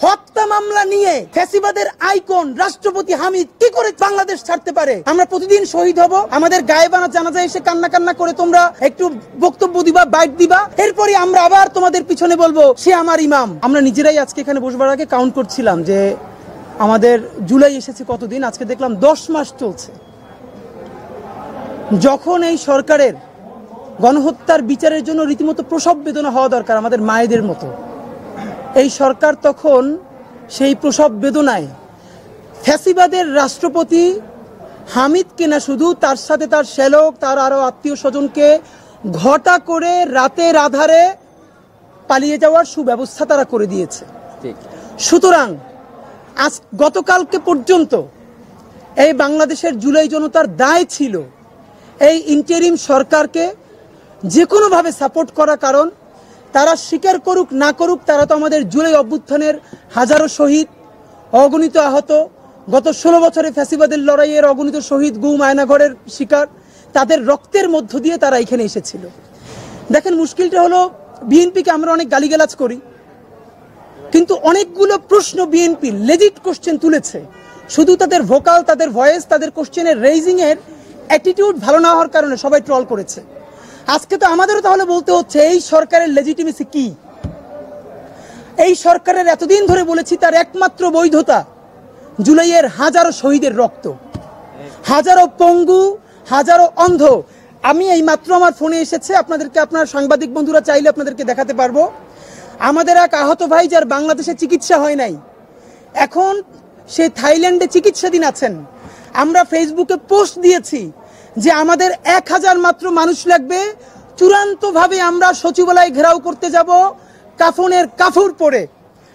হত্যা মামলা নিয়ে ফ্যাসিবাদের আইকন রাষ্ট্রপতি হামিদ কি করে বাংলাদেশ ছাড়তে পারে? আমরা প্রতিদিন শহীদ হব, আমাদের গায়েবানা জানাজা এসে কান্না কান্না করে তোমরা একটু বক্তব্য দিবা, বাইট দিবা, এরপরে আমরা আবার তোমাদের পিছনে বলবো সে আমার ইমাম। আমরা নিজেরাই আজকে এখানে বসবার আগে কাউন্ট করছিলাম যে আমাদের জুলাই এসেছে কতদিন, আজকে দেখলাম 10 মাস চলছে। যখন এই সরকারের গণহত্যার বিচারের জন্য রীতিমতো প্রসব বেদনা হওয়া দরকার আমাদের মায়েদের মতো, এই সরকার তখন সেই প্রসব বেদনায় ফ্যাসিবাদের রাষ্ট্রপতি হামিদকে না শুধু, তার সাথে তার শ্যালক, তার আরো আত্মীয় স্বজনকে ঘটা করে রাতের আধারে পালিয়ে যাওয়ার সুব্যবস্থা তারা করে দিয়েছে। সুতরাং আজ গতকালকে পর্যন্ত এই বাংলাদেশের জুলাই জনতার দায় ছিল এই ইন্টারিম সরকারকে যে কোনোভাবে সাপোর্ট করা, কারণ তারা স্বীকার করুক না করুক তারা তো আমাদের জুলাই অভ্যুত্থানের হাজারো শহীদ, অগণিত আহত, গত 16 বছরে ফ্যাসিবাদের লড়াইয়ের অগণিত শহীদ, গুম, আয়নাঘরের শিকার, তাদের রক্তের মধ্য দিয়ে তারা এখানে এসেছিল। দেখেন, মুশকিলটা হলো বিএনপিকে আমরা অনেক গালিগালাজ করি, কিন্তু অনেকগুলো প্রশ্ন বিএনপি লেজিট কোশ্চেন তুলেছে, শুধু তাদের ভোকাল, তাদের ভয়েস, তাদের কোশ্চেনের রেইজিং এর অ্যাটিটিউড ভালো না হওয়ার কারণে সবাই ট্রল করেছে। আজকে তো আমাদেরও তাহলে বলতে হচ্ছে এই সরকারের লেজিটিমেসি কি। এই সরকারের এতদিন ধরে বলেছি তার একমাত্র বৈধতা জুলাইয়ের হাজারো শহীদের রক্ত, হাজারো পঙ্গু, হাজারো অন্ধ। আমি এই মাত্র আমার ফোনে এসেছে, আপনাদেরকে আপনার সাংবাদিক বন্ধুরা চাইলে আপনাদেরকে দেখাতে পারবো। আমাদের এক আহত ভাই যার বাংলাদেশে চিকিৎসা হয় নাই, এখন সে থাইল্যান্ডে চিকিৎসাধীন আছেন। আমরা ফেসবুকে পোস্ট দিয়েছি যে আমাদের 1000 মাত্র মানুষ লাগবে, চূড়ান্তভাবে আমরা সচিবালয় ঘেরাও করতে যাব কাফনের কাফুর পরে।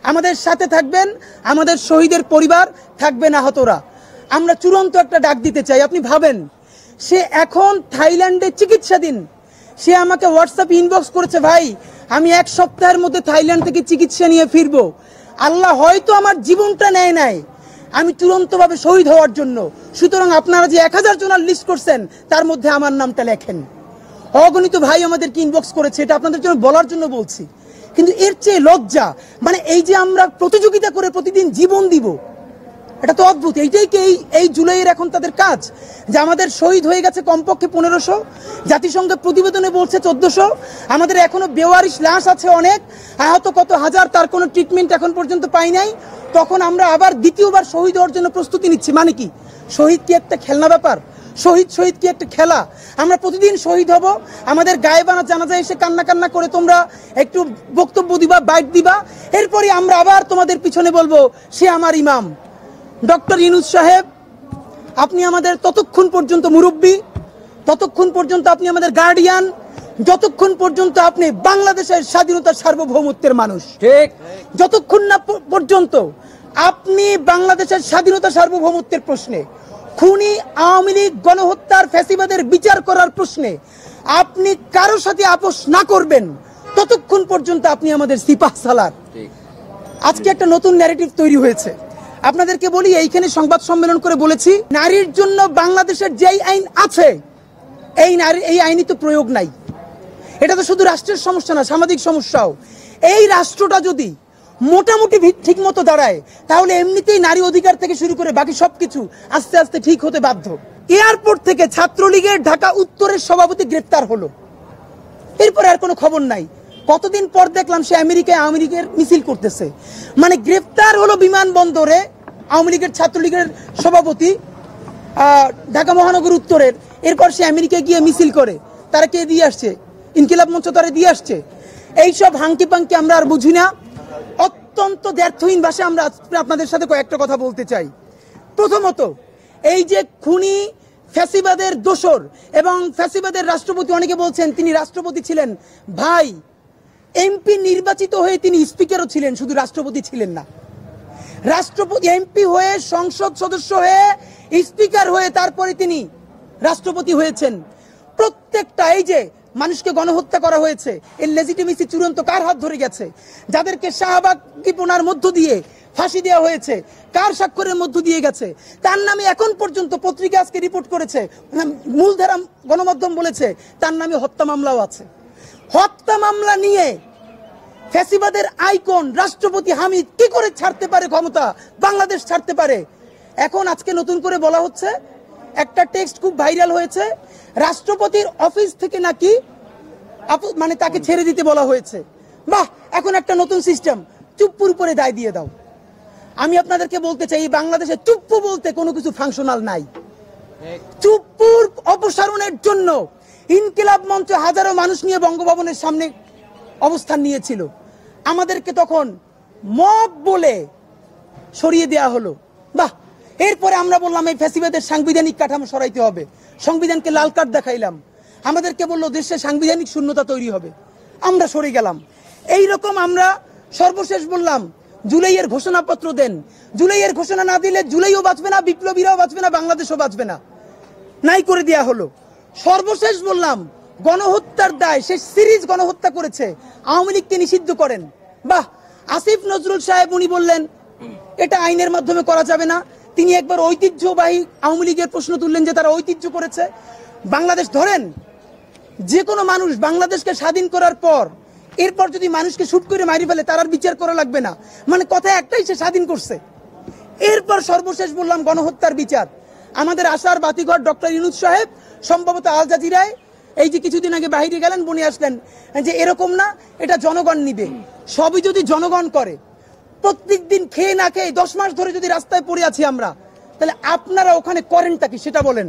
আমাদের সাথে থাকবেন আমাদের শহীদের পরিবার, থাকবেন আহতরা। আমরা চূড়ান্ত একটা ডাক দিতে চাই। আপনি ভাবেন, সে এখন থাইল্যান্ডে চিকিৎসাধীন, সে আমাকে হোয়াটসঅ্যাপ ইনবক্স করেছে, ভাই আমি 1 সপ্তাহের মধ্যে থাইল্যান্ড থেকে চিকিৎসা নিয়ে ফিরবো, আল্লাহ হয়তো আমার জীবনটা নেয় নাই, আমি চূড়ান্তভাবে শহীদ হওয়ার জন্য। সুতরাং আপনারা যে 1000 জনের লিস্ট করছেন তার মধ্যে আমার নামটা লেখেন। অগণিত ভাই আমাদেরকে ইনবক্স করেছে, এটা আপনাদের জন্য বলার জন্য বলছি। কিন্তু এর চেয়ে লজ্জা, মানে এই যে আমরা প্রতিযোগিতা করে প্রতিদিন জীবন দিব, এটা তো অদ্ভুত। এইটাই কি এই জুলাইয়ের এখন তাদের কাজ, যে আমাদের শহীদ হয়ে গেছে কমপক্ষে 1500, জাতিসংঘের প্রতিবেদনে বলছে 1400, আমাদের এখনো বেওয়ারিশ লাশ আছে অনেক, আহত কত হাজার, তার কোনো ট্রিটমেন্ট এখন পর্যন্ত পাই নাই। তখন আমরা আবার দ্বিতীয়বার শহীদ হওয়ার জন্য প্রস্তুতি নিচ্ছি। মানে কি, শহীদ কি একটা খেলনা ব্যাপার? শহীদ কি একটা খেলা? আমরা প্রতিদিন শহীদ হব, আমাদের গায়েবানা জানাজা এসে কান্না কান্না করে তোমরা একটু বক্তব্য দিবা, বাইট দিবা, এরপরে আমরা আবার তোমাদের পিছনে বলবো সে আমার ইমাম। ডক্টর ইউনূস সাহেব, আপনি আমাদের ততক্ষণ পর্যন্ত মুরব্বী, ততক্ষণ পর্যন্ত আপনি আমাদের গার্ডিয়ান, যতক্ষণ পর্যন্ত আপনি বাংলাদেশের স্বাধীনতার সার্বভৌমত্বের মানুষ, ঠিক যতক্ষণ না পর্যন্ত আপনি বাংলাদেশের স্বাধীনতা সার্বভৌমত্বের প্রশ্নে, খুনি আওয়ামী লীগ গণহত্যার ফ্যাসিবাদের বিচার করার প্রশ্নে আপনি কারো সাথে আপোষ না করবেন, ততক্ষণ পর্যন্ত আপনি আমাদের সিপাহ সালার। আজকে একটা নতুন ন্যারেটিভ তৈরি হয়েছে। আপনাদেরকে বলি, এইখানে সংবাদ সম্মেলন করে বলেছি, নারীর জন্য বাংলাদেশের যেই আইন আছে এই আইনই তো প্রয়োগ নাই। এটা তো শুধু রাষ্ট্রের সমস্যা না, সামাজিক সমস্যাও। এই রাষ্ট্রটা যদি মোটামুটি ঠিক মতো দাঁড়ায়, তাহলে এমনিতেই নারী অধিকার থেকে শুরু করে বাকি সবকিছু আস্তে আস্তে ঠিক হতে বাধ্য। এয়ারপোর্ট থেকে ছাত্রলীগের ঢাকা উত্তরের সভাপতি গ্রেপ্তার হলো, এরপর আর কোনো খবর নাই। কতদিন পর দেখলাম সে আমেরিকায় আওয়ামী লীগের মিছিল করতেছে। মানে গ্রেফতার হলো বিমানবন্দরে আওয়ামী লীগের, ছাত্রলীগের সভাপতি ঢাকা মহানগর উত্তরের, এরপর সে আমেরিকায় গিয়ে মিছিল করে। তারা কে দিয়ে আসছে? ইনকিলাব মঞ্চ তারা দিয়ে আসছে। এইসব হাঙ্কি পাঙ্কি আমরা আর বুঝি না। অত্যন্ত দ্ব্যর্থহীন ভাষায় আমরা আপনাদের সাথে কয়েকটা কথা বলতে চাই। প্রথমত, এই যে খুনি ফ্যাসিবাদের দোসর এবং ফ্যাসিবাদের রাষ্ট্রপতি, অনেকে বলছেন তিনি রাষ্ট্রপতি ছিলেন। ভাই, এমপি নির্বাচিত হয়ে তিনি স্পিকারও ছিলেন, শুধু রাষ্ট্রপতি ছিলেন না। রাষ্ট্রপতি এমপি হয়ে, সংসদ সদস্য হয়ে, স্পিকার হয়ে তারপরে তিনি রাষ্ট্রপতি হয়েছেন। প্রত্যেকটা এই যে মানুষকে গণহত্যা করা হয়েছে, এর লেজিটিমেসি চূড়ান্ত কার হাত ধরে গেছে? যাদেরকে শাহবাগীপনার মধ্য দিয়ে ফাঁসি দেওয়া হয়েছে, কার স্বাক্ষরের মধ্য দিয়ে গেছে? তার নামে এখন পর্যন্ত পত্রিকা আজকে রিপোর্ট করেছে, মূলধারা গণমাধ্যম বলেছে তার নামে হত্যা মামলাও আছে। হত্যা মামলা নিয়ে ফ্যাসিবাদের আইকন রাষ্ট্রপতি হামিদ কি করে ছাড়তে পারে ক্ষমতা, বাংলাদেশ ছাড়তে পারে? এখন আজকে নতুন করে বলা হচ্ছে, একটা টেক্সট খুব ভাইরাল হয়েছে, রাষ্ট্রপতির অফিস থেকে নাকি মানে তাকে ছেড়ে দিতে বলা হয়েছে। বাহ, এখন একটা নতুন সিস্টেম, চুপ্পুর উপরে দায় দিয়ে দাও। আমি আপনাদেরকে বলতে চাই, এই বাংলাদেশে চুপ্পু বলতে কোনো কিছু ফাংশনাল নাই। চুপ্পুর অপসারণের জন্য ইনকিলাব মঞ্চ হাজারো মানুষ নিয়ে বঙ্গভবনের সামনে অবস্থান নিয়েছিল। আমাদেরকে তখন মব বলে সরিয়ে দেয়া হলো। বাহ, এরপরে আমরা বললাম এই ফ্যাসিবাদের সাংবিধানিক কাঠামো সরাইতে হবে, সংবিধানকে লাল কার্ড দেখাইলাম। আমাদেরকে বললো দেশে সাংবিধানিক শূন্যতা তৈরি হবে, আমরা সরে গেলাম। এইরকম আমরা সর্বশেষ বললাম জুলাইয়ের ঘোষণাপত্র দেন। জুলাইয়ের ঘোষণা না দিলে জুলাইও বাঁচবে না, বিপ্লবীরাও বাঁচবে না, বাংলাদেশও বাঁচবে না, নাই করে দেয়া হলো। সর্বশেষ বললাম গণহত্যার দায়, সে সিরিজ গণহত্যা করেছে, আওয়ামী লীগকে নিষিদ্ধ করেন। বাহ, আসিফ নজরুল সাহেব উনি বললেন এটা আইনের মাধ্যমে করা যাবে না। তিনি একবার ঐতিহ্যবাহী আওয়ামী লীগের প্রশ্ন তুললেন যে তারা ঐতিহ্য করেছে। বাংলাদেশ ধরেন, যে কোনো মানুষ বাংলাদেশকে স্বাধীন করার পর এরপর যদি মানুষকে শুট করে মারি ফেলে তার আর বিচার করা লাগবে না, মানে কথা একটাই, সে স্বাধীন করছে। এরপর সর্বশেষ বললাম গণহত্যার বিচার। আমাদের আশার বাতিঘর ডক্টর ইউনূস সাহেব সম্ভবত আল জাজিরায় এই যে কিছুদিন আগে বাইরে গেলেন, বনে আসলেন যে এরকম না, এটা জনগণ নিবে। সবই যদি জনগণ করে, প্রত্যেক দিন খেয়ে না খেয়ে 10 মাস ধরে যদি রাস্তায় পড়ে আছি আমরা, তাহলে আপনারা ওখানে করেনটা কি সেটা বলেন।